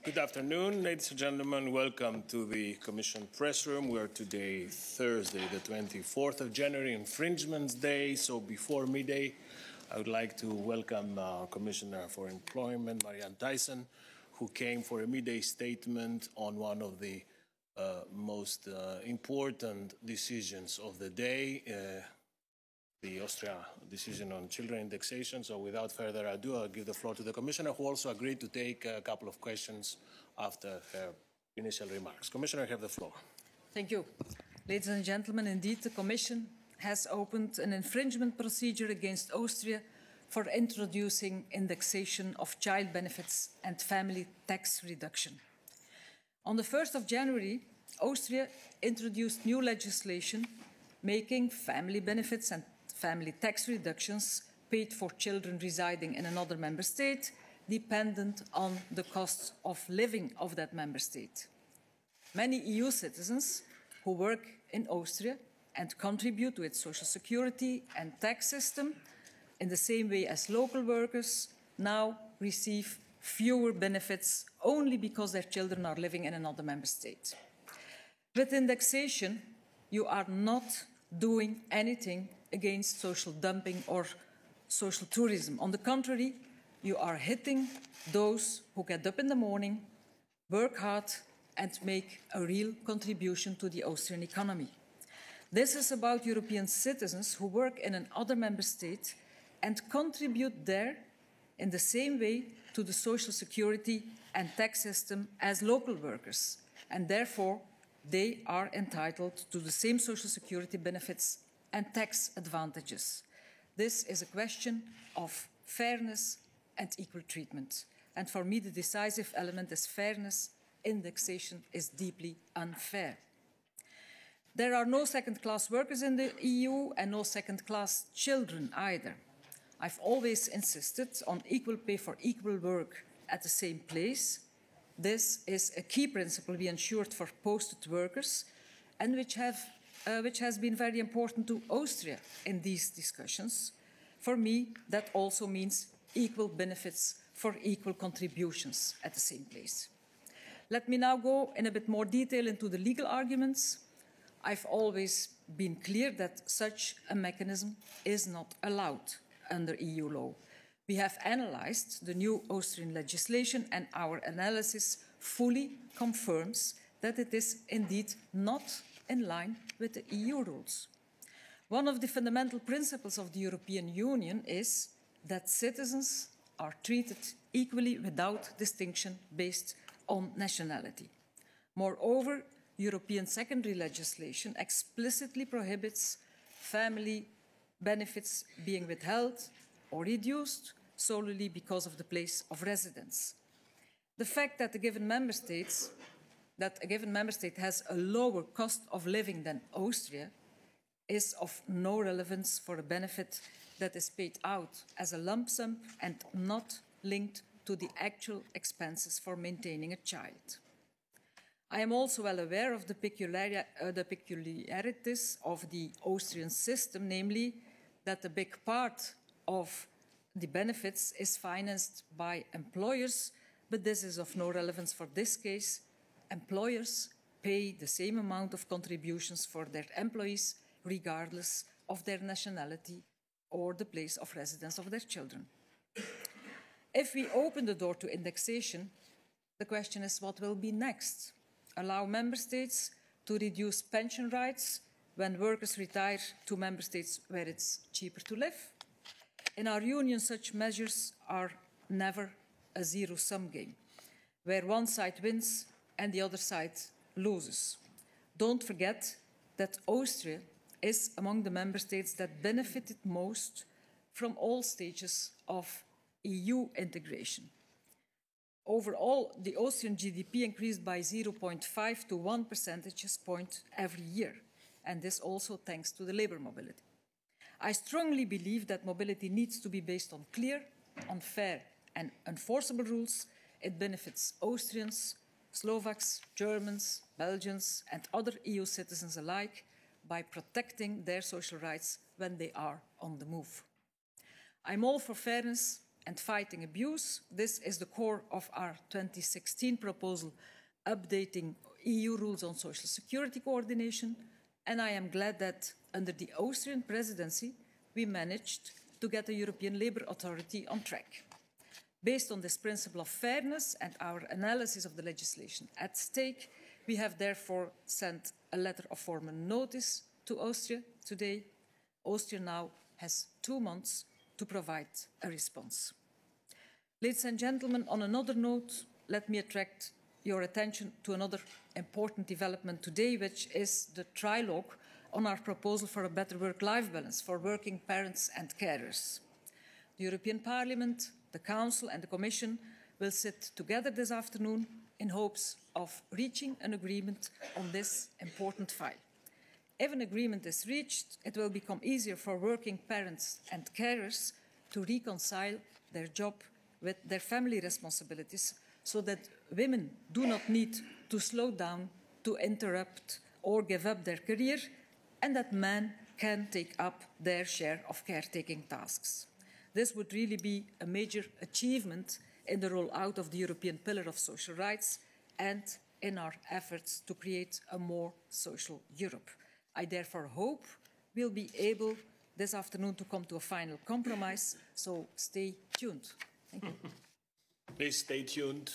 Good afternoon, ladies and gentlemen. Welcome to the Commission press room. We are today, Thursday, the 24th of January, Infringements Day. So before midday, I would like to welcome Commissioner for Employment, Marianne Thyssen, who came for a midday statement on one of the most important decisions of the day, the Austria decision on children indexation. So without further ado, I'll give the floor to the Commissioner, who also agreed to take a couple of questions after her initial remarks. Commissioner, you have the floor. Thank you. Ladies and gentlemen, indeed, the Commission has opened an infringement procedure against Austria for introducing indexation of child benefits and family tax reduction. On the 1st of January, Austria introduced new legislation making family benefits and family tax reductions paid for children residing in another member state dependent on the costs of living of that member state. Many EU citizens who work in Austria and contribute to its social security and tax system in the same way as local workers now receive fewer benefits only because their children are living in another member state. With indexation, you are not doing anything against social dumping or social tourism. On the contrary, you are hitting those who get up in the morning, work hard, and make a real contribution to the Austrian economy. This is about European citizens who work in another member state and contribute there in the same way to the social security and tax system as local workers, and therefore they are entitled to the same social security benefits and tax advantages. This is a question of fairness and equal treatment. And for me, the decisive element is fairness. Indexation is deeply unfair. There are no second-class workers in the EU and no second-class children either. I've always insisted on equal pay for equal work at the same place. This is a key principle we ensured for posted workers and which has been very important to Austria in these discussions. For me, that also means equal benefits for equal contributions at the same place. Let me now go in a bit more detail into the legal arguments. I've always been clear that such a mechanism is not allowed under EU law. We have analysed the new Austrian legislation and our analysis fully confirms that it is indeed not in line with the EU rules. One of the fundamental principles of the European Union is that citizens are treated equally without distinction based on nationality. Moreover, European secondary legislation explicitly prohibits family benefits being withheld or reduced solely because of the place of residence. The fact that a given member state has a lower cost of living than Austria is of no relevance for a benefit that is paid out as a lump sum and not linked to the actual expenses for maintaining a child. I am also well aware of the peculiarities of the Austrian system, namely that a big part of the benefits is financed by employers, but this is of no relevance for this case. Employers pay the same amount of contributions for their employees regardless of their nationality or the place of residence of their children. If we open the door to indexation, the question is what will be next? Allow member states to reduce pension rights when workers retire to member states where it's cheaper to live? In our union, such measures are never a zero-sum game, where one side wins and the other side loses. Don't forget that Austria is among the member states that benefited most from all stages of EU integration. Overall, the Austrian GDP increased by 0.5 to 1 percentage point every year, and this also thanks to the labour mobility. I strongly believe that mobility needs to be based on clear, on fair and enforceable rules. It benefits Austrians, Slovaks, Germans, Belgians and other EU citizens alike by protecting their social rights when they are on the move. I'm all for fairness and fighting abuse. This is the core of our 2016 proposal updating EU rules on social security coordination, and I am glad that under the Austrian presidency we managed to get the European Labour Authority on track. Based on this principle of fairness and our analysis of the legislation at stake, we have therefore sent a letter of formal notice to Austria today. Austria now has 2 months to provide a response. Ladies and gentlemen, on another note, let me attract your attention to another important development today, which is the trilogue on our proposal for a better work-life balance for working parents and carers. The European Parliament, the Council and the Commission will sit together this afternoon in hopes of reaching an agreement on this important file. If an agreement is reached, it will become easier for working parents and carers to reconcile their job with their family responsibilities so that women do not need to slow down, to interrupt or give up their career, and that men can take up their share of caretaking tasks. This would really be a major achievement in the rollout of the European Pillar of Social Rights and in our efforts to create a more social Europe. I therefore hope we'll be able this afternoon to come to a final compromise, so stay tuned. Thank you. Please stay tuned.